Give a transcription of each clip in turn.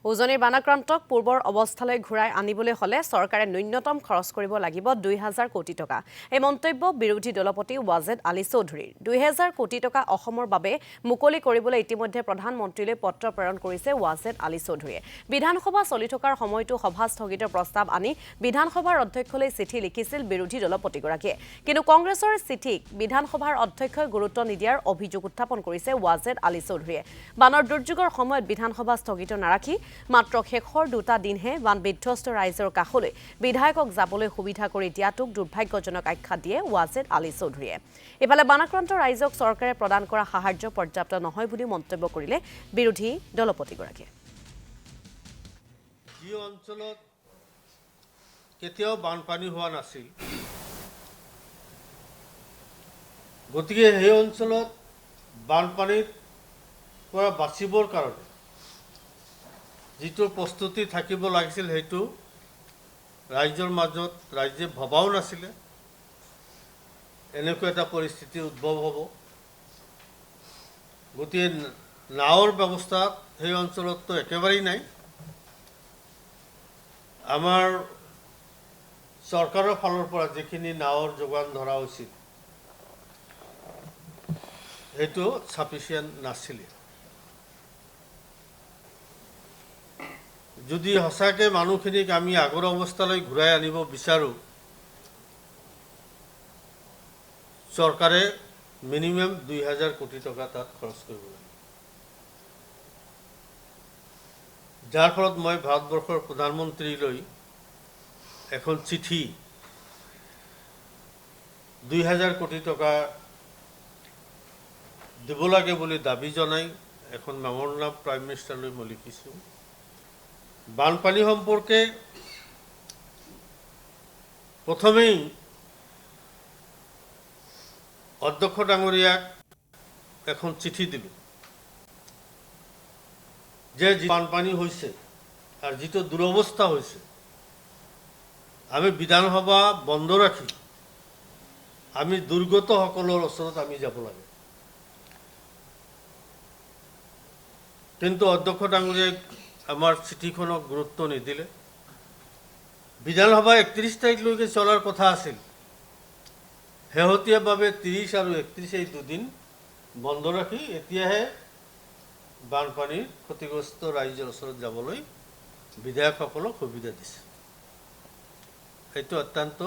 উজনিৰ বানাক্ৰান্তক পূৰ্বৰ অৱস্থালৈ ঘূৰাই আনিবলৈ হলে চৰকাৰে ন্যূনতম খৰচ কৰিব লাগিব ২০০০ কোটি টকা। এই মন্তব্য বিৰোধী দলপতি ৱাজেদ আলী চৌধুৰীৰ। ২০০০ কোটি টকা অসমৰ বাবে মুকলি কৰিবলৈ ইতিমধ্যে প্ৰধানমন্ত্ৰীলৈ পত্ৰ প্ৰেৰণ কৰিছে ৱাজেদ আলী চৌধুৰীয়ে। বিধানসভা চলি থকাৰ সময়তো সভা স্থগিতৰ প্ৰস্তাৱ আনি বিধানসভাৰ অধ্যক্ষলৈ চিঠি লিখিছিল বিৰোধী দলপতিগৰাকীয়ে। কিন্তু কংগ্ৰেছৰ চিঠিক বিধানসভাৰ অধ্যক্ষই গুৰুত্ব নিদিয়াৰ অভিযোগ উত্থাপন কৰিছে ৱাজেদ আলী চৌধুৰীয়ে। বানৰ দুৰ্যোগৰ সময়ত বিধানসভা স্থগিত নাৰাখি মাত্ৰ শেষৰ দুটা দিনহে বান বিধ্বস্ত ৰাইজৰ কাষলৈ বিধায়কক যাবলৈ সুবিধা কৰি দিয়াটোক দুৰ্ভাগ্যজনক আখ্যা দিয়ে ৱাজেদ আলী চৌধুৰীয়ে। ইফালে বানাক্ৰান্ত ৰাইজক চৰকাৰে প্ৰদান কৰা সাহায্য পৰ্যাপ্ত নহয় বুলি মন্তব্য কৰিলে বিৰোধী দলপতিগৰাকীয়ে। যি অঞ্চলত কেতিয়াও বানপানী হোৱা নাছিল, গতিকে সেই অঞ্চলত বানপানীৰ পৰা বাচিবৰ কাৰণে যিটো প্ৰস্তুতি থাকিব লাগিছিল সেইটো ৰাইজৰ মাজত ৰাইজে ভবাও নাছিলে এনেকুৱা এটা পৰিস্থিতি উদ্ভৱ হ'ব। গতিকে নাৱৰ ব্যৱস্থা সেই অঞ্চলততো একেবাৰেই নাই। আমাৰ চৰকাৰৰ ফালৰ পৰা যিখিনি নাৱৰ যোগান ধৰা হৈছিল সেইটো সাফিচিয়েণ্ট নাছিলে। যদি সঁচাকৈ মানুহখিনিক আমি আগৰ অৱস্থালৈ ঘূৰাই আনিব বিচাৰোঁ, চৰকাৰে মিনিমাম ২০০০ কোটি টকা তাত খৰচ কৰিব লাগিব। যাৰ ফলত মই ভাৰতবৰ্ষৰ প্ৰধানমন্ত্ৰীলৈ এখন চিঠি ২০০০ কোটি টকা দিব লাগে বুলি দাবী জনাই এখন মেমৰেণ্ডাম প্ৰাইম মিনিষ্টাৰলৈ মই লিখিছোঁ। বানপানী সম্পৰ্কে প্ৰথমেই অধ্যক্ষ ডাঙৰীয়াক এখন চিঠি দিলোঁ যে বানপানী হৈছে আৰু যিটো দুৰৱস্থা হৈছে, আমি বিধানসভা বন্ধ ৰাখি আমি দুৰ্গতসকলৰ ওচৰত আমি যাব লাগে। কিন্তু অধ্যক্ষ ডাঙৰীয়াই আমাৰ চিঠিখনক গুৰুত্ব নিদিলে। বিধানসভা ৩১ তাৰিখলৈকে চলাৰ কথা আছিল, শেহতীয়াভাৱে ৩০ আৰু ৩১ এই দুদিন বন্ধ ৰাখি এতিয়াহে বানপানীৰ ক্ষতিগ্ৰস্ত ৰাইজৰ ওচৰত যাবলৈ বিধায়কসকলক সুবিধা দিছে। সেইটো অত্যন্ত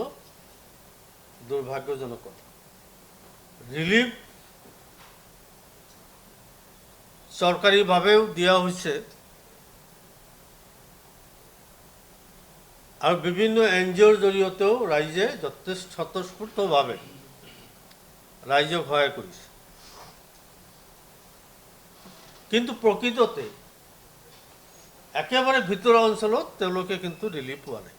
দুৰ্ভাগ্যজনক কথা। ৰিলিফ চৰকাৰীভাৱেও দিয়া হৈছে আৰু বিভিন্ন NGOৰ জৰিয়তেও ৰাইজে যথেষ্ট স্বতঃস্ফূৰ্তভাৱে ৰাইজক সহায় কৰিছে। কিন্তু প্ৰকৃততে একেবাৰে ভিতৰুৱা অঞ্চলত তেওঁলোকে কিন্তু ৰিলিফ পোৱা নাই।